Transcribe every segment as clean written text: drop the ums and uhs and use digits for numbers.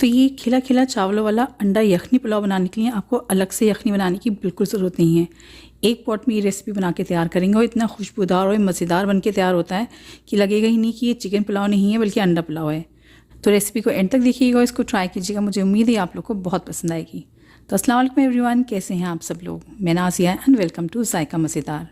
तो ये खिला खिला चावलों वाला अंडा यखनी पुलाव बनाने के लिए आपको अलग से यखनी बनाने की बिल्कुल ज़रूरत नहीं है। एक पॉट में ये रेसिपी बना के तैयार करेंगे और इतना खुशबूदार और मज़ेदार बन के तैयार होता है कि लगेगा ही नहीं कि ये चिकन पुलाव नहीं है बल्कि अंडा पुलाव है। तो रेसिपी को एंड तक देखिएगा और इसको ट्राई कीजिएगा, मुझे उम्मीद है आप लोग को बहुत पसंद आएगी। तो अस्सलाम वालेकुम एवरीवन, कैसे हैं आप सब लोग। मैं नाज़िया एंड वेलकम टू जायका मज़ेदार।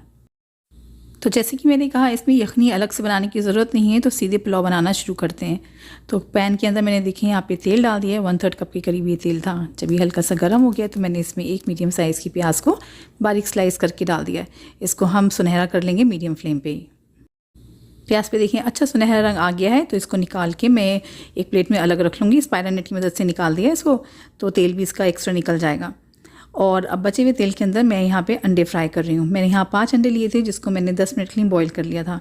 तो जैसे कि मैंने कहा इसमें यखनी अलग से बनाने की ज़रूरत नहीं है, तो सीधे पुलाव बनाना शुरू करते हैं। तो पैन के अंदर मैंने देखें यहाँ पे तेल डाल दिया है, 1/3 कप के करीब ये तेल था। जब ये हल्का सा गर्म हो गया तो मैंने इसमें एक मीडियम साइज़ की प्याज को बारीक स्लाइस करके डाल दिया है। इसको हम सुनहरा कर लेंगे मीडियम फ्लेम पे। प्याज पे देखें अच्छा सुनहरा रंग आ गया है, तो इसको निकाल के मैं एक प्लेट में अलग रख लूँगी। स्पाइरल नेट की मदद से निकाल दिया इसको, तो तेल भी इसका एक्स्ट्रा निकल जाएगा। और अब बचे हुए तेल के अंदर मैं यहाँ पे अंडे फ्राई कर रही हूँ। मैंने यहाँ 5 अंडे लिए थे जिसको मैंने 10 मिनट के लिए बॉईल कर लिया था।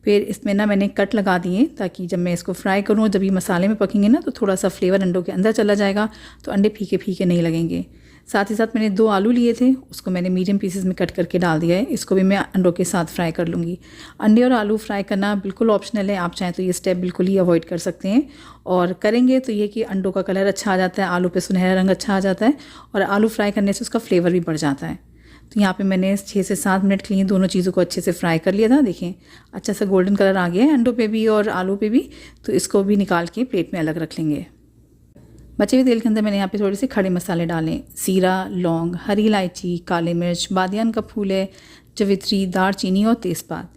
फिर इसमें ना मैंने कट लगा दिए ताकि जब मैं इसको फ्राई करूँ, जब ये मसाले में पकेंगे ना तो थोड़ा सा फ्लेवर अंडों के अंदर चला जाएगा, तो अंडे फीके फीके नहीं लगेंगे। साथ ही साथ मैंने 2 आलू लिए थे, उसको मैंने मीडियम पीसेस में कट करके डाल दिया है। इसको भी मैं अंडों के साथ फ्राई कर लूँगी। अंडे और आलू फ्राई करना बिल्कुल ऑप्शनल है, आप चाहें तो ये स्टेप बिल्कुल ही अवॉइड कर सकते हैं। और करेंगे तो ये कि अंडों का कलर अच्छा आ जाता है, आलू पे सुनहरा रंग अच्छा आ जाता है और आलू फ्राई करने से उसका फ्लेवर भी बढ़ जाता है। तो यहाँ पे मैंने 6 से 7 मिनट के लिए दोनों चीज़ों को अच्छे से फ्राई कर लिया था। देखें अच्छा सा गोल्डन कलर आ गया है अंडों पे भी और आलू पे भी, तो इसको भी निकाल के प्लेट में अलग रख लेंगे। बचे हुए तेल के अंदर मैंने यहाँ पे थोड़े से खड़े मसाले डालें, जीरा, लौंग, हरी इलायची, काले मिर्च, बादियान का फूल है, जवित्री, दालचीनी और तेज़पात।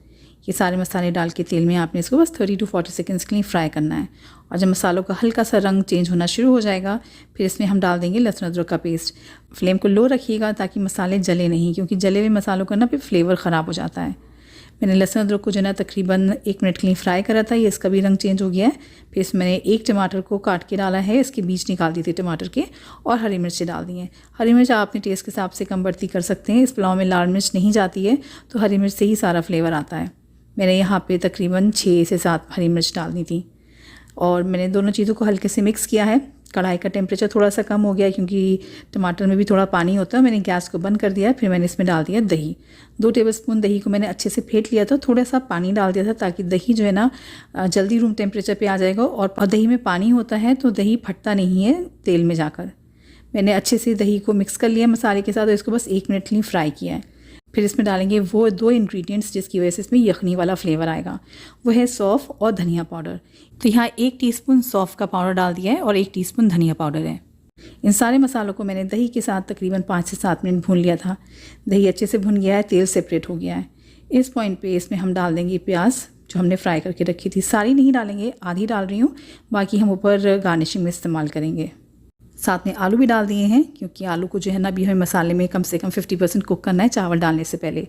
ये सारे मसाले डाल के तेल में आपने इसको बस 30 to 40 सेकेंड्स के लिए फ्राई करना है। और जब मसालों का हल्का सा रंग चेंज होना शुरू हो जाएगा, फिर इसमें हम डाल देंगे लहसुन अदरक का पेस्ट। फ्लेम को लो रखिएगा ताकि मसाले जले नहीं, क्योंकि जले हुए मसालों का ना फिर फ्लेवर ख़राब हो जाता है। मैंने लहसुन अदरक को जो ना तकरीबन 1 मिनट के लिए फ्राई करा था, ये इसका भी रंग चेंज हो गया है। फिर इसमें मैंने एक टमाटर को काट के डाला है, इसके बीज निकाल दिए थे टमाटर के, और हरी मिर्चें डाल दी हैं। हरी मिर्च आप अपने टेस्ट के हिसाब से कम बढ़ती कर सकते हैं। इस पुलाव में लाल मिर्च नहीं जाती है, तो हरी मिर्च से ही सारा फ्लेवर आता है। मैंने यहाँ पे तकरीबन 6 से 7 हरी मिर्च डालनी थी और मैंने दोनों चीज़ों को हल्के से मिक्स किया है। कढ़ाई का टेम्परेचर थोड़ा सा कम हो गया क्योंकि टमाटर में भी थोड़ा पानी होता है। मैंने गैस को बंद कर दिया। फिर मैंने इसमें डाल दिया दही। 2 टेबलस्पून दही को मैंने अच्छे से फेंट लिया था, थोड़ा सा पानी डाल दिया था ताकि दही जो है ना जल्दी रूम टेम्परेचर पे आ जाएगा। और दही में पानी होता है तो दही फटता नहीं है तेल में जाकर। मैंने अच्छे से दही को मिक्स कर लिया मसाले के साथ और इसको बस 1 मिनट के लिए फ्राई किया है। फिर इसमें डालेंगे वो 2 इंग्रेडिएंट्स जिसकी वजह से इसमें यखनी वाला फ्लेवर आएगा, वो है सौंफ और धनिया पाउडर। तो यहाँ 1 टीस्पून सौंफ का पाउडर डाल दिया है और 1 टीस्पून धनिया पाउडर है। इन सारे मसालों को मैंने दही के साथ तकरीबन 5 से 7 मिनट भून लिया था। दही अच्छे से भुन गया है, तेल सेपरेट हो गया है। इस पॉइंट पे इसमें हम डाल देंगे प्याज जो हमने फ्राई करके रखी थी। सारी नहीं डालेंगे, आधी डाल रही हूँ, बाकी हम ऊपर गार्निशिंग में इस्तेमाल करेंगे। साथ में आलू भी डाल दिए हैं क्योंकि आलू को जो है ना अभी हमें मसाले में कम से कम 50% कुक करना है चावल डालने से पहले।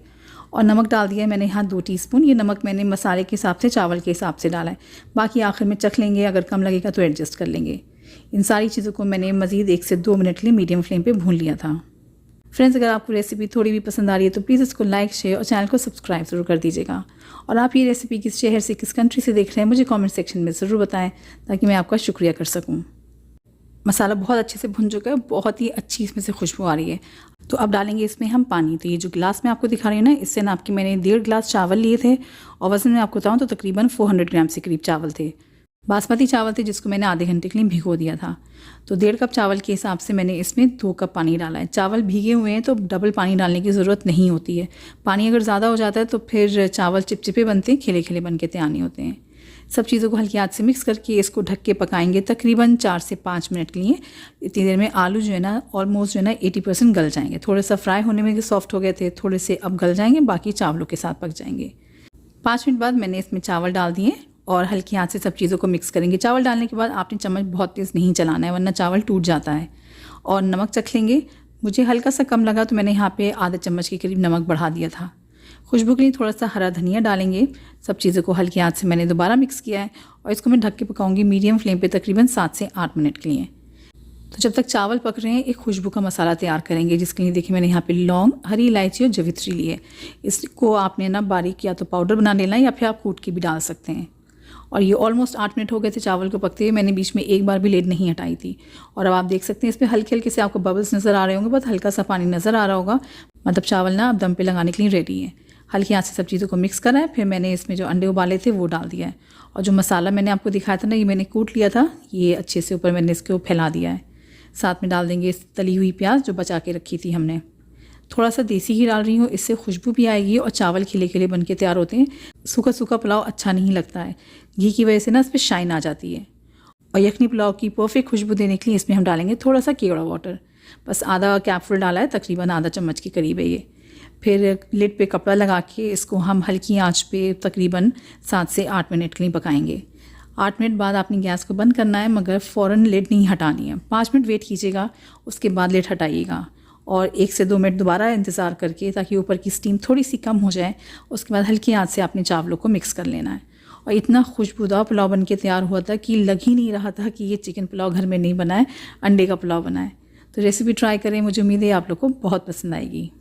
और नमक डाल दिया है मैंने यहाँ 2 टीस्पून। ये नमक मैंने मसाले के हिसाब से चावल के हिसाब से डाला है, बाकी आखिर में चख लेंगे, अगर कम लगेगा तो एडजस्ट कर लेंगे। इन सारी चीज़ों को मैंने मज़ीद 1 से 2 मिनट के लिए मीडियम फ्लेम पर भून लिया था। फ्रेंड्स, अगर आपको रेसिपी थोड़ी भी पसंद आ रही है तो प्लीज़ इसको लाइक, शेयर और चैनल को सब्सक्राइब ज़रूर कर दीजिएगा। और आप ये रेसिपी किस शहर से, किस कंट्री से देख रहे हैं मुझे कमेंट सेक्शन में ज़रूर बताएं ताकि मैं आपका शुक्रिया कर सकूँ। मसाला बहुत अच्छे से भुन चुका है, बहुत ही अच्छी इसमें से खुशबू आ रही है। तो अब डालेंगे इसमें हम पानी। तो ये जो गिलास मैं आपको दिखा रही हूँ ना, इससे ना आपके मैंने 1.5 गिलास चावल लिए थे और वज़न में आपको बताऊँ तो तकरीबन 400 ग्राम से करीब चावल थे। बासमती चावल थे जिसको मैंने आधे घंटे के लिए भिगो दिया था। तो 1.5 कप चावल के हिसाब से मैंने इसमें 2 कप पानी डाला है। चावल भीगे हुए हैं तो डबल पानी डालने की ज़रूरत नहीं होती है। पानी अगर ज़्यादा हो जाता है तो फिर चावल चिपचिपे बनते हैं, खिले खिले बन के तैयार नहीं होते हैं। सब चीज़ों को हल्की आंच से मिक्स करके इसको ढक के पकाएंगे तकरीबन 4 से 5 मिनट के लिए। इतनी देर में आलू जो है ना ऑलमोस्ट जो है ना 80% गल जाएंगे। थोड़ा सा फ्राई होने में सॉफ्ट हो गए थे, थोड़े से अब गल जाएंगे, बाकी चावलों के साथ पक जाएंगे। 5 मिनट बाद मैंने इसमें चावल डाल दिए और हल्की आंच से सब चीज़ों को मिक्स करेंगे। चावल डालने के बाद आपने चम्मच बहुत तेज़ नहीं चलाना है वरना चावल टूट जाता है। और नमक चख लेंगे। मुझे हल्का सा कम लगा तो मैंने यहाँ पे आधा चम्मच के करीब नमक बढ़ा दिया था। खुशबू के लिए थोड़ा सा हरा धनिया डालेंगे। सब चीज़ों को हल्की आंच से मैंने दोबारा मिक्स किया है और इसको मैं ढक के पकाऊंगी मीडियम फ्लेम पे तकरीबन 7 से 8 मिनट के लिए। तो जब तक चावल पक रहे हैं एक खुशबू का मसाला तैयार करेंगे, जिसके लिए देखिए मैंने यहाँ पे लौंग, हरी इलायची और जवित्री ली है। इसको आपने ना बारीक या तो पाउडर बना लेना है या फिर आप कूट के भी डाल सकते हैं। और ये ऑलमोस्ट 8 मिनट हो गए थे चावल को पकते हुए, मैंने बीच में एक बार भी लेड नहीं हटाई थी। और अब आप देख सकते हैं इसमें हल्के हल्के से आपको बबल्स नज़र आ रहे होंगे, बहुत हल्का सा पानी नज़र आ रहा होगा, मतलब चावल ना अब दम पे लगाने के लिए रेडी है। हल्की आंच से सब चीज़ों को मिक्स करा है। फिर मैंने इसमें जो अंडे उबाले थे वो डाल दिया है, और जो मसाला मैंने आपको दिखाया था ना, ये मैंने कूट लिया था, ये अच्छे से ऊपर मैंने इसके ऊपर फैला दिया है। साथ में डाल देंगे तली हुई प्याज जो बचा के रखी थी हमने। थोड़ा सा देसी घी डाल रही हूँ, इससे खुशबू भी आएगी और चावल खिले खिले बन के तैयार होते हैं। सूखा सूखा पुलाव अच्छा नहीं लगता है, घी की वजह से ना इस पर शाइन आ जाती है। और यखनी पुलाव की परफेक्ट खुशबू देने के लिए इसमें हम डालेंगे थोड़ा सा केवड़ा वाटर, बस आधा कैपफुल डाला है, तकरीबन आधा चम्मच के करीब है ये। फिर लिड पे कपड़ा लगा के इसको हम हल्की आंच पे तकरीबन 7 से 8 मिनट के लिए पकाएंगे। 8 मिनट बाद आपने गैस को बंद करना है, मगर फ़ौरन लिड नहीं हटानी है। 5 मिनट वेट कीजिएगा, उसके बाद लिड हटाइएगा और 1 से 2 मिनट दोबारा इंतज़ार करके, ताकि ऊपर की स्टीम थोड़ी सी कम हो जाए। उसके बाद हल्की आंच से आपने चावलों को मिक्स कर लेना है। और इतना खुशबूदार पुलाव बन के तैयार हुआ था कि लग ही नहीं रहा था कि ये चिकन पुलाव घर में नहीं बना है, अंडे का पुलाव बना है। तो रेसिपी ट्राई करें, मुझे उम्मीद है आप लोग को बहुत पसंद आएगी।